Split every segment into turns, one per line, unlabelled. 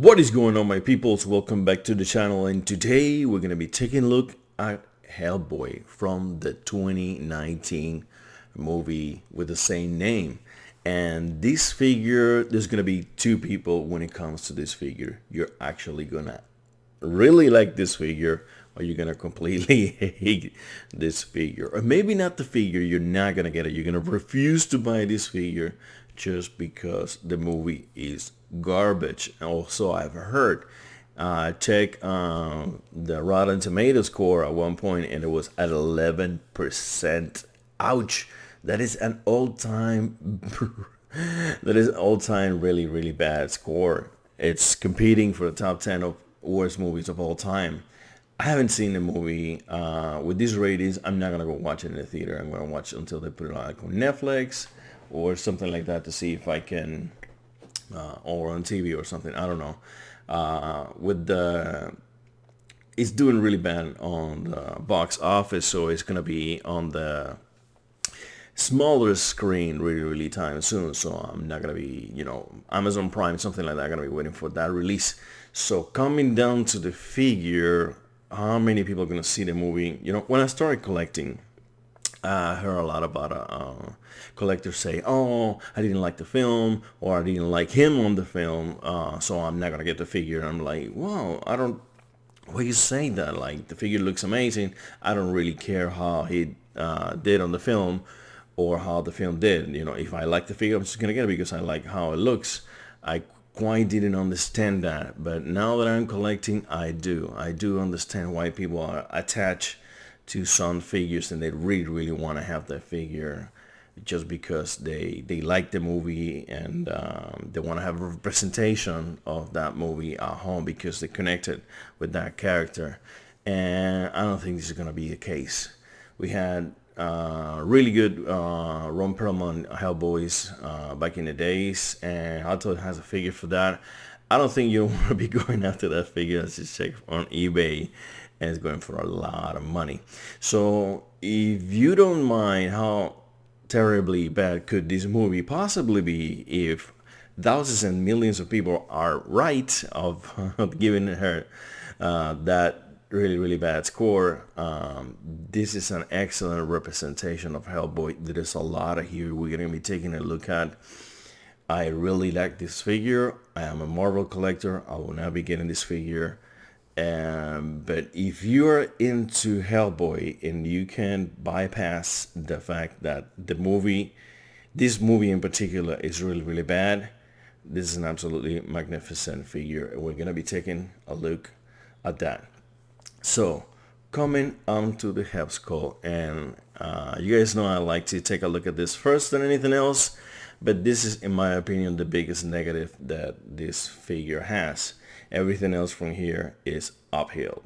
What is going on, my peoples? Welcome back to the channel, and today we're going to be taking a look at Hellboy from the 2019 movie with the same name. And this figure, there's going to be two people when it comes to this figure. You're actually going to really like this figure, or you're going to completely hate this figure. Or maybe not the figure, you're not going to get it. You're going to refuse to buy this figure just because the movie is garbage. Also, I've heard check the Rotten Tomato score at one point, and it was at 11%. Ouch! That is an all-time that is an all-time really bad score. It's competing for the top 10 of worst movies of all time. I haven't seen the movie with these ratings. I'm not gonna go watch it in the theater. I'm gonna watch it until they put it on Netflix or something like that to see if I can, or on TV or something. I don't know. It's doing really bad on the box office, so it's gonna be on the smaller screen really time soon. So I'm not gonna be, Amazon Prime, something like that. I'm gonna be waiting for that release. So coming down to the figure, how many people are gonna see the movie? When I started collecting, I heard a lot about collectors say, "Oh, I didn't like the film," or "I didn't like him on the film, so I'm not gonna get the figure." And I'm like, "Wow, I don't. Why you say that? Like, the figure looks amazing. I don't really care how he did on the film, or how the film did. If I like the figure, I'm just gonna get it because I like how it looks." I quite didn't understand that, but now that I'm collecting, I do. I do understand why people are attached to some figures, and they really want to have that figure just because they like the movie, and they want to have a representation of that movie at home because they connected with that character. And I don't think this is going to be the case. We had really good Ron Perlman Hellboys back in the days, and Hot Toys has a figure for that. I don't think you want to be going after that figure. Let's just check on eBay, and it's going for a lot of money. So if you don't mind, how terribly bad could this movie possibly be if thousands and millions of people are right of giving her that really bad score? This is an excellent representation of Hellboy. There is a lot of here we're going to be taking a look at. I really like this figure. I am a Marvel collector. I will not be getting this figure. But if you're into Hellboy and you can bypass the fact that this movie in particular is really bad, this is an absolutely magnificent figure, and we're going to be taking a look at that. So, coming onto the Hell Skull, and you guys know I like to take a look at this first than anything else, but this is, in my opinion, the biggest negative that this figure has. Everything else from here is uphill.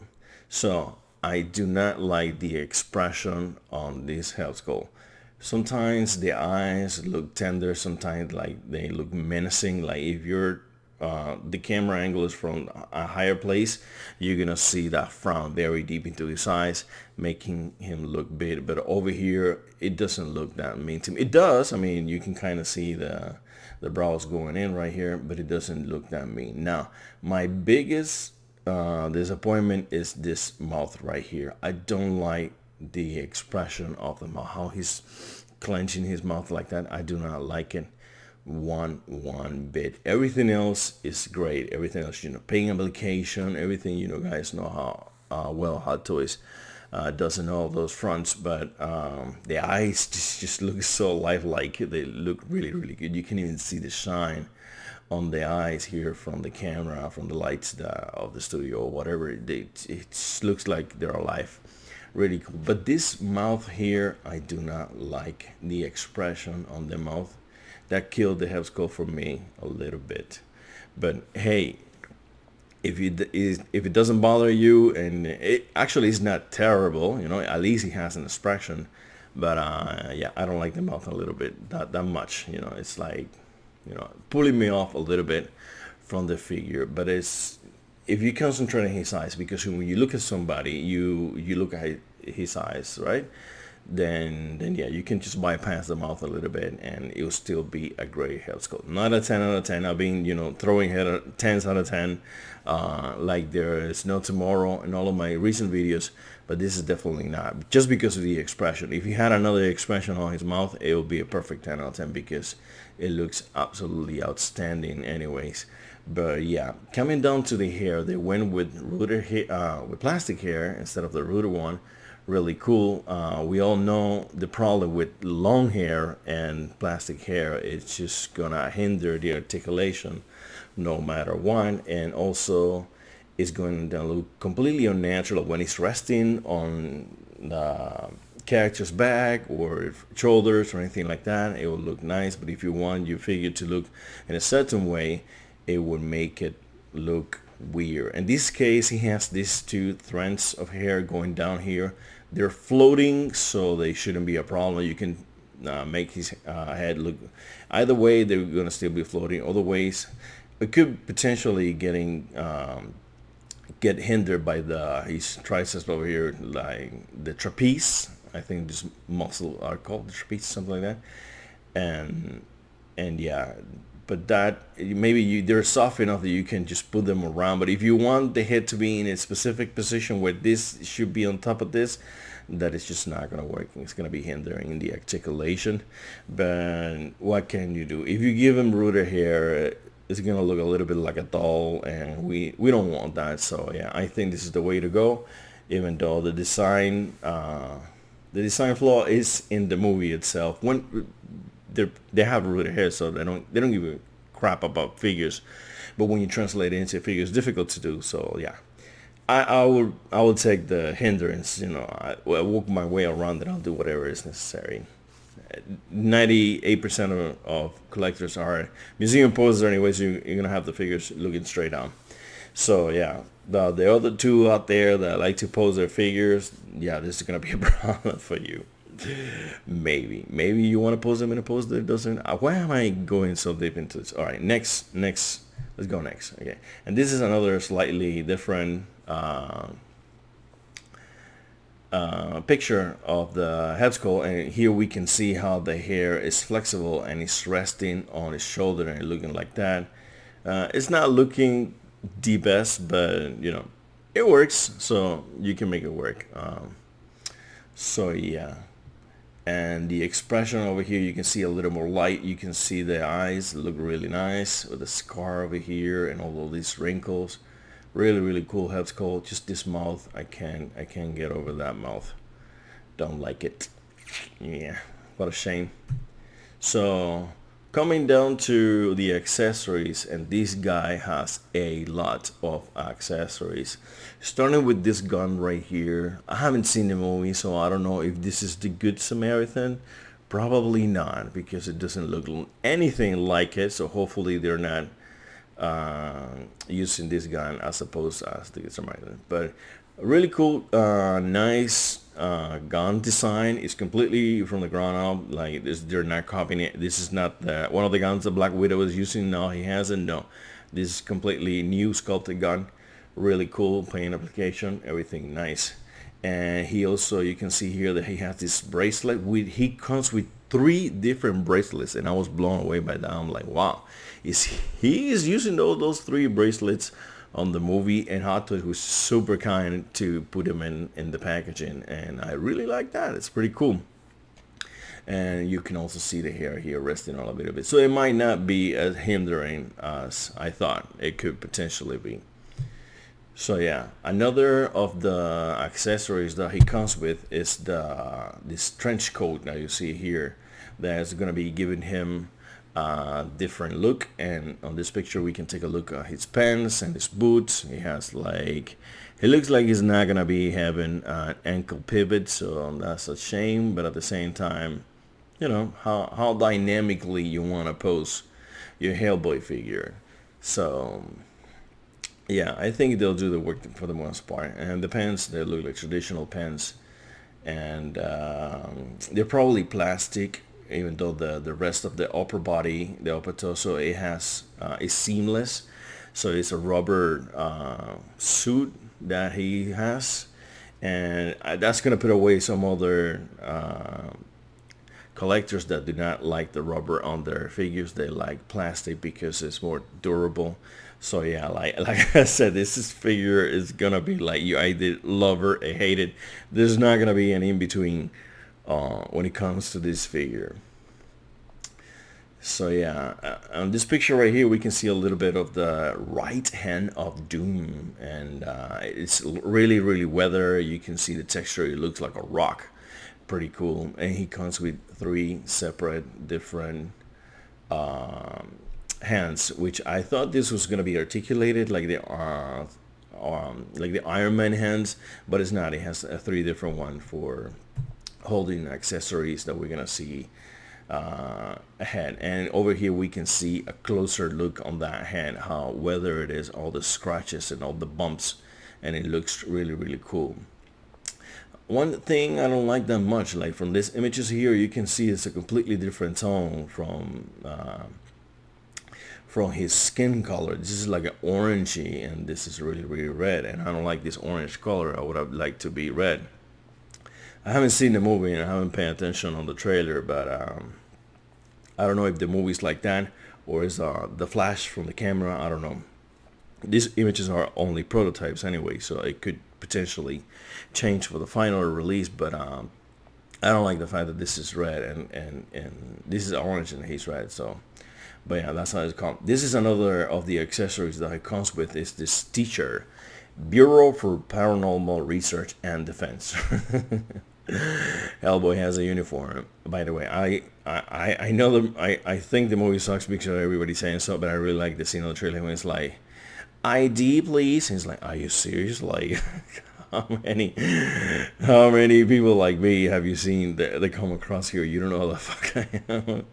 So, I do not like the expression on this Hell Skull. Sometimes the eyes look tender, sometimes like they look menacing. Like if the camera angle is from a higher place, you're gonna see that frown very deep into his eyes, making him look big. But over here, it doesn't look that mean to me. It does. I mean, you can kind of see the brows going in right here, but it doesn't look that mean. Now, my biggest disappointment is this mouth right here. I don't like the expression of the mouth, how he's clenching his mouth like that. I do not like it one bit. Everything else is great. Everything else, paint application, everything, guys know how well Hot Toys does in all those fronts. But the eyes just look so lifelike. They look really good. You can even see the shine on the eyes here from the camera, from the lights of the studio or whatever. It looks like they're alive. Really cool. But this mouth here, I do not like the expression on the mouth. That killed the Hell Skull for me a little bit. But hey, if it doesn't bother you, and it actually is not terrible, at least he has an expression. But yeah, I don't like the mouth a little bit, that much. It's like, pulling me off a little bit from the figure. But it's, if you concentrate on his eyes, because when you look at somebody, you look at his eyes, right? then yeah, you can just bypass the mouth a little bit and it will still be a great head sculpt. Not a 10 out of 10. I've been, throwing head 10s out of 10 like there is no tomorrow in all of my recent videos, but this is definitely not, just because of the expression. If you had another expression on his mouth, it would be a perfect 10 out of 10 because it looks absolutely outstanding anyways. But yeah, coming down to the hair, they went with rooted hair, with plastic hair instead of the rooted one. Really cool. We all know the problem with long hair and plastic hair. It's just gonna hinder the articulation no matter what, and also it's going to look completely unnatural when it's resting on the character's back or shoulders or anything like that. It will look nice, but if you want your figure to look in a certain way, it would make it look weird. In this case, he has these two strands of hair going down here. They're floating, so they shouldn't be a problem. You can make his head look either way. They're gonna still be floating. Other ways, it could potentially get hindered by his triceps over here, like the trapeze. I think this muscle are called the trapeze, something like that. And yeah, but that maybe they're soft enough that you can just put them around. But if you want the head to be in a specific position where this should be on top of this, that is just not gonna work. It's gonna be hindering the articulation. But what can you do? If you give him rooted hair, it's gonna look a little bit like a doll, and we don't want that. So yeah, I think this is the way to go. Even though the design flaw is in the movie itself. When they have rooted hair, so they don't give a crap about figures. But when you translate it into figures, it's difficult to do. So yeah, I will take the hindrance. I walk my way around it. I'll do whatever is necessary. 98% of collectors are museum posers anyways. You're gonna have the figures looking straight on. So yeah, the other two out there that like to pose their figures, yeah, this is gonna be a problem for you. Maybe you want to pose them in a pose that doesn't. Why am I going so deep into this? All right, next, let's go next. Okay, and this is another slightly different picture of the head sculpt, and here we can see how the hair is flexible and it's resting on his shoulder and looking like that. It's not looking the best, but it works, so you can make it work. So yeah, and the expression over here, you can see a little more light. You can see the eyes look really nice with the scar over here and all of these wrinkles. Really cool head sculpt. Just this mouth, I can't get over that mouth. Don't like it. Yeah, what a shame. So coming down to the accessories, and this guy has a lot of accessories. Starting with this gun right here. I haven't seen the movie, so I don't know if this is the Good Samaritan. Probably not, because it doesn't look anything like it. So hopefully they're not using this gun as opposed as the Good Samaritan. But really cool, nice gun design. It's completely from the ground up. Like this, they're not copying it. This is not one of the guns that Black Widow is using. No, he hasn't. No, this is completely new sculpted gun. Really cool paint application. Everything nice. And he also, you can see here that he has this bracelet. He comes with 3 different bracelets, and I was blown away by that. I'm like, wow, he is using those 3 bracelets on the movie, and Hot Toys was super kind to put them in the packaging, and I really like that. It's pretty cool. And you can also see the hair here resting on a little bit, so it might not be as hindering as I thought it could potentially be. So yeah, another of the accessories that he comes with is this trench coat that you see here, that's going to be giving him a different look. And on this picture we can take a look at his pants and his boots. He has he looks like he's not going to be having an ankle pivot, so that's a shame. But at the same time, how dynamically you want to pose your Hellboy figure. So yeah, I think they'll do the work for the most part. And the pants, they look like traditional pants, and they're probably plastic, even though the rest of the upper body, the upper torso, it has is seamless. So it's a rubber suit that he has, and that's gonna put away some other collectors that do not like the rubber on their figures. They like plastic because it's more durable. So yeah, like I said, this figure is gonna be like you either love it or hate it. There's not gonna be an in between when it comes to this figure. So yeah, on this picture right here, we can see a little bit of the right hand of Doom, and it's really, really weathered. You can see the texture; it looks like a rock. Pretty cool. And he comes with 3 separate different hands, which I thought this was gonna be articulated like the Iron Man hands, but it's not. It has 3 different one for holding accessories that we're gonna see hand. And over here we can see a closer look on that hand, how weather it is, all the scratches and all the bumps, and it looks really, really cool. One thing I don't like that much, like from these images here, you can see it's a completely different tone from his skin color. This is like an orangey, and this is really, really red, and I don't like this orange color. I would have liked to be red. I haven't seen the movie and I haven't paid attention on the trailer, but I don't know if the movie's like that or is the flash from the camera. I don't know. These images are only prototypes anyway, so it could potentially change for the final release, but I don't like the fact that this is red and this is orange and he's red. So, but yeah, that's how it's called. This is another of the accessories that it comes with, is this teacher, Bureau for Paranormal Research and Defense. Hellboy has a uniform. By the way, I know I think the movie sucks because everybody's saying so, but I really like the scene on the trailer when it's like, ID please. And he's like, are you serious? Like, how many people like me have you seen that come across here? You don't know how the fuck I am.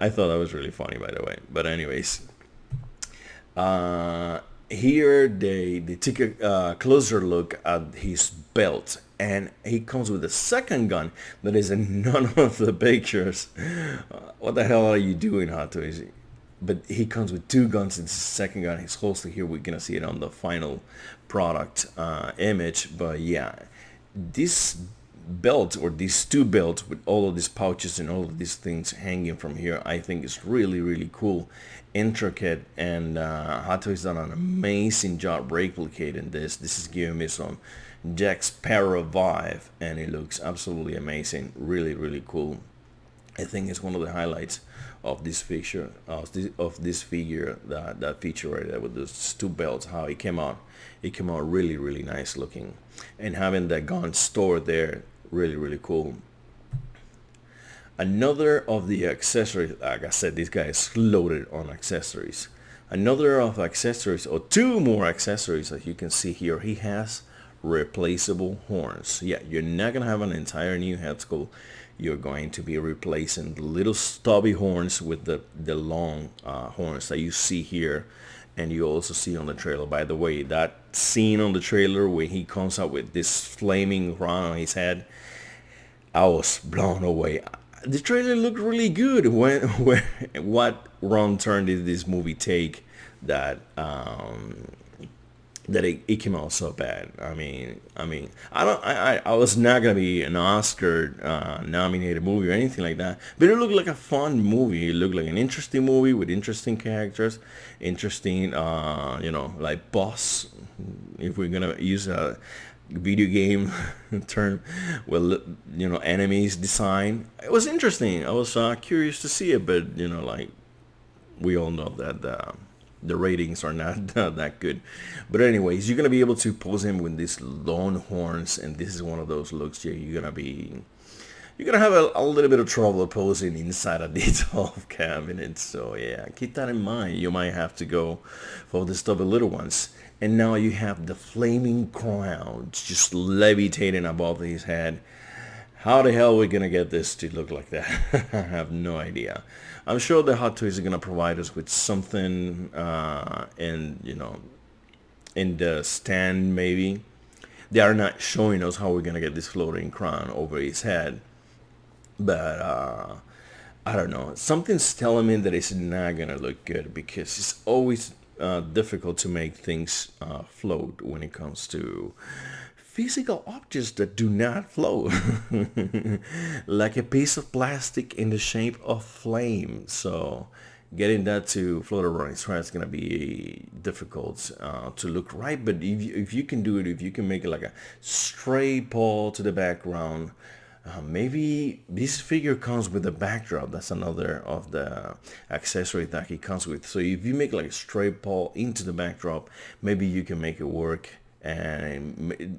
I thought that was really funny, by the way. But anyways, here they take a closer look at his belt, and he comes with a second gun that is in none of the pictures. What the hell are you doing, Hot Toys? But he comes with 2 guns. It's his second gun. He's holster here. We're gonna see it on the final product image. But yeah, this belt, or these 2 belts with all of these pouches and all of these things hanging from here, I think is really, really cool, intricate, and Hot Toys done an amazing job replicating this. This is giving me some Jack Sparrow vibe, and it looks absolutely amazing. Really, really cool. I think it's one of the highlights of this figure, that feature right there with those 2 belts. How it came out really, really nice looking, and having that gun stored there, really, really cool. Another of the accessories, like I said, this guy is loaded on accessories. Another of accessories, or 2 more accessories, as you can see here, he has replaceable horns. Yeah, you're not gonna have an entire new head sculpt. You're going to be replacing the little stubby horns with the long horns that you see here, and you also see on the trailer. By the way, that scene on the trailer when he comes out with this flaming crown on his head, I was blown away. The trailer looked really good. What wrong turn did this movie take that it came out so bad? I mean, I was not gonna be an Oscar nominated movie or anything like that, but it looked like a fun movie. It looked like an interesting movie with interesting characters, interesting, like boss, if we're gonna use a video game term, well, enemies design. It was interesting. I was curious to see it, but like we all know that the ratings are not that good. But anyways, you're gonna be able to pose him with these long horns, and this is one of those looks here. You're gonna have a little bit of trouble posing inside a D12 cabinet. So yeah, keep that in mind. You might have to go for the stubby little ones. And now you have the flaming crown just levitating above his head. How the hell are we gonna get this to look like that? I have no idea. I'm sure the Hot Toys are gonna provide us with something in the stand maybe. They are not showing us how we're gonna get this floating crown over his head, but I don't know. Something's telling me that it's not gonna look good, because it's always difficult to make things float when it comes to physical objects that do not float, like a piece of plastic in the shape of flame. So getting that to float around his head is gonna be difficult to look right. But if you can do it, if you can make it like a stray pole to the background, maybe this figure comes with a backdrop. That's another of the accessory that he comes with. So if you make like a stray pole into the backdrop, maybe you can make it work. And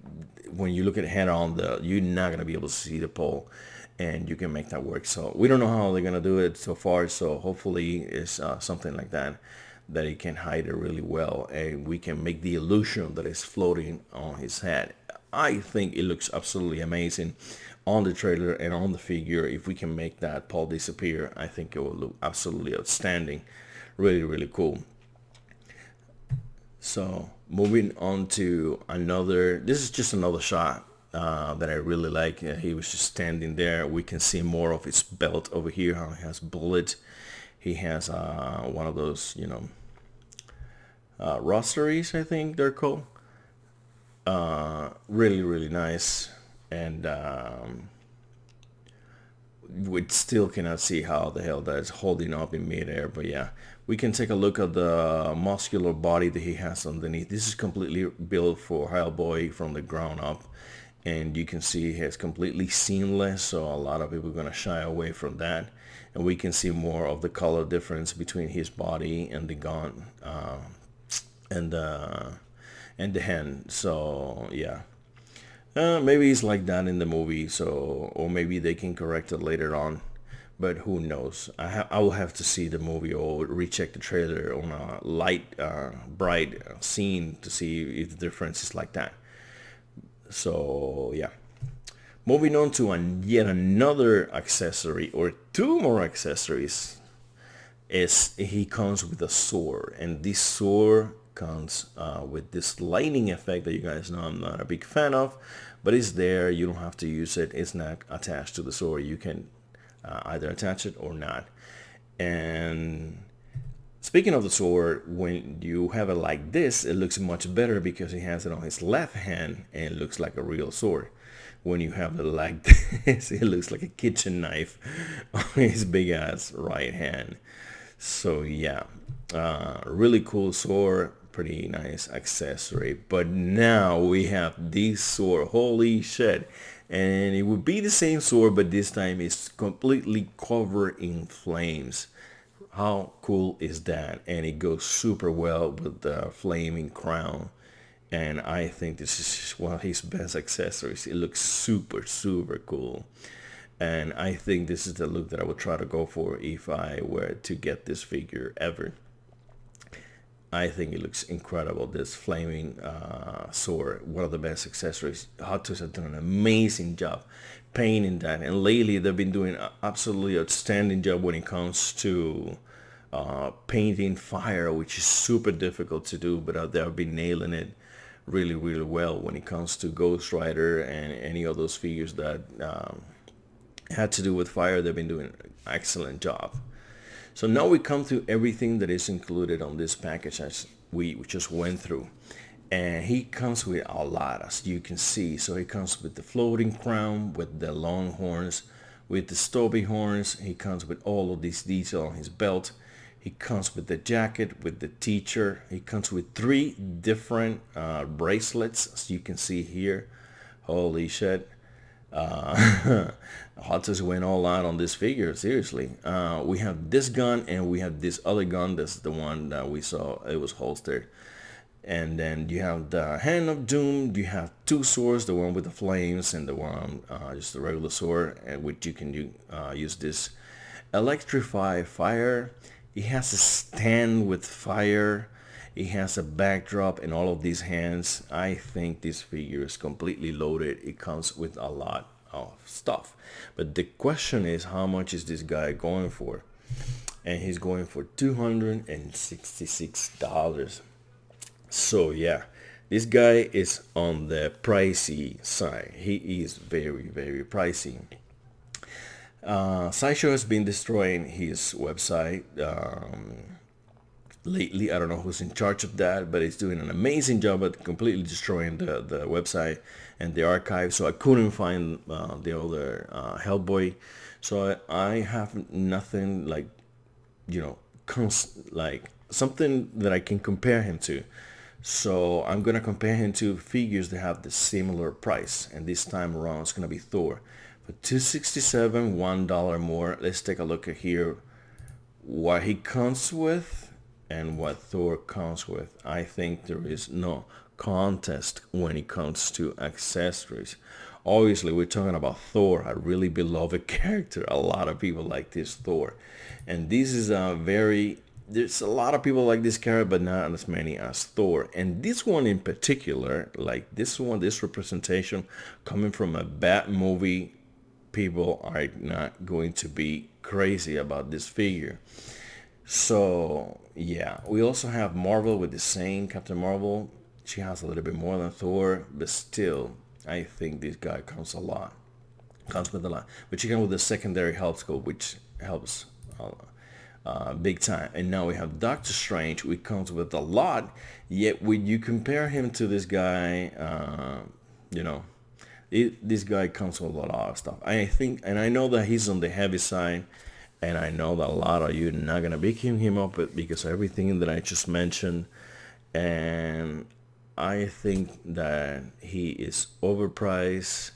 when you look at head on, you're not gonna be able to see the pole, and you can make that work. So we don't know how they're gonna do it so far. So hopefully it's something like that it can hide it really well, and we can make the illusion that it's floating on his head. I think it looks absolutely amazing on the trailer and on the figure. If we can make that pole disappear, I think it will look absolutely outstanding. Really, really cool. So moving on to another, this is just another shot that I really like. He was just standing there. We can see more of his belt over here, how he has bullet. He has one of those, rosaries, I think they're called. Really, really nice. And we still cannot see how the hell that's holding up in midair, but yeah, we can take a look at the muscular body that he has underneath. This is completely built for Hellboy from the ground up, and you can see it's completely seamless, so a lot of people are going to shy away from that. And we can see more of the color difference between his body and the gun and the hand. So yeah, maybe it's like that in the movie, so, or maybe they can correct it later on, but who knows. I will have to see the movie or recheck the trailer on a light bright scene to see if the difference is like that. So yeah, moving on to yet another accessory, or two more accessories, is he comes with a sword, and this sword comes with this lightning effect that you guys know I'm not a big fan of, but it's there. You don't have to use it. It's not attached to the sword. You can either attach it or not. And speaking of the sword, when you have it like this, it looks much better because he has it on his left hand and it looks like a real sword. When you have it like this, it looks like a kitchen knife on his big ass right hand. So yeah, really cool sword, pretty nice accessory. But now we have this sword, holy shit. And it would be the same sword, but this time it's completely covered in flames. How cool is that? And it goes super well with the flaming crown. And I think this is one of his best accessories. It looks super, super cool. And I think this is the look that I would try to go for if I were to get this figure ever. I think it looks incredible. This flaming sword, one of the best accessories. Hot Toys have done an amazing job painting that. And lately they've been doing an absolutely outstanding job when it comes to painting fire, which is super difficult to do, but they've been nailing it really, really well when it comes to Ghost Rider and any of those figures that had to do with fire. They've been doing an excellent job. So now we come to everything that is included on this package as we just went through. And he comes with a lot, as you can see. So he comes with the floating crown, with the long horns, with the stubby horns. He comes with all of these detail on his belt. He comes with the jacket, with the teacher. He comes with 3 different bracelets, as you can see here. Holy shit. Hot Toys went all out on this figure, seriously. We have this gun and we have this other gun. That's the one that we saw, it was holstered. And then you have the Hand of Doom. You have 2 swords, the one with the flames and the one just the regular sword, and which you can use this electrify fire. He has a stand with fire. He has a backdrop and all of these hands. I think this figure is completely loaded. It comes with a lot of stuff. But the question is, how much is this guy going for? And he's going for $266. So yeah, this guy is on the pricey side. He is very, very pricey. Sideshow has been destroying his website. lately. I don't know who's in charge of that, but it's doing an amazing job at completely destroying the website and the archive. So I couldn't find the other Hellboy. So I have nothing like, like something that I can compare him to. So I'm gonna compare him to figures that have the similar price, and this time around it's gonna be Thor for 267, $1 more. Let's take a look at here what he comes with and what Thor comes with. I think there is no contest when it comes to accessories. Obviously, we're talking about Thor, a really beloved character. A lot of people like this Thor. And this is there's a lot of people like this character, but not as many as Thor. And this one in particular, like this one, this representation coming from a bad movie, people are not going to be crazy about this figure. So yeah, we also have Marvel with the same Captain Marvel. She has a little bit more than Thor, but still, I think this guy comes with a lot. But you can with the secondary help scope, which helps big time. And now we have Doctor Strange, which comes with a lot. Yet when you compare him to this guy, this guy comes with a lot of stuff. I think, and I know that he's on the heavy side, and I know that a lot of you are not gonna pick him up because of everything that I just mentioned, and I think that he is overpriced,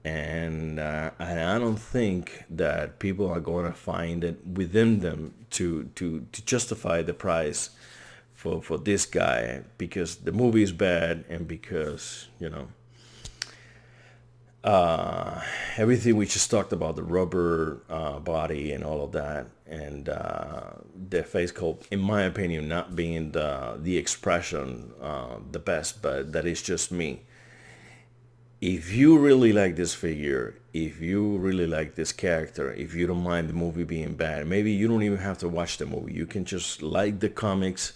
and I don't think that people are going to find it within them to justify the price for this guy, because the movie is bad, and because everything we just talked about, the rubber body and all of that, and the face sculpt, in my opinion, not being the expression the best, but that is just me. If you really like this figure, if you really like this character, if you don't mind the movie being bad, maybe you don't even have to watch the movie. You can just like the comics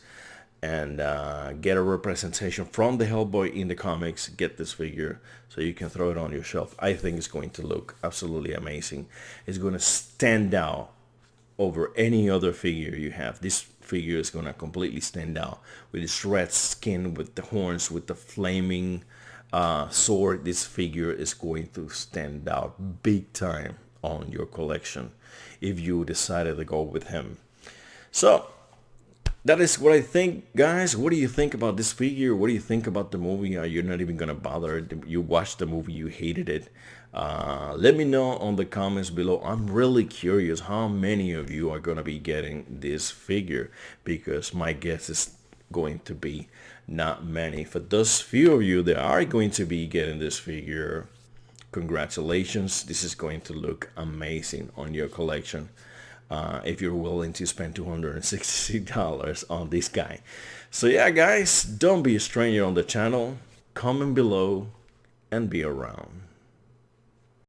and get a representation from the Hellboy in the comics, get this figure so you can throw it on your shelf. I think it's going to look absolutely amazing. It's going to stand out over any other figure you have. This figure is going to completely stand out with its red skin, with the horns, with the flaming sword. This figure is going to stand out big time on your collection if you decided to go with him. So that is what I think, guys. What do you think about this figure? What do you think about the movie? You're not even gonna bother. You watched the movie, you hated it. Let me know on the comments below. I'm really curious how many of you are gonna be getting this figure, because my guess is going to be not many. For those few of you that are going to be getting this figure, congratulations. This is going to look amazing on your collection. If you're willing to spend $266 on this guy. So yeah, guys, don't be a stranger on the channel. Comment below and be around.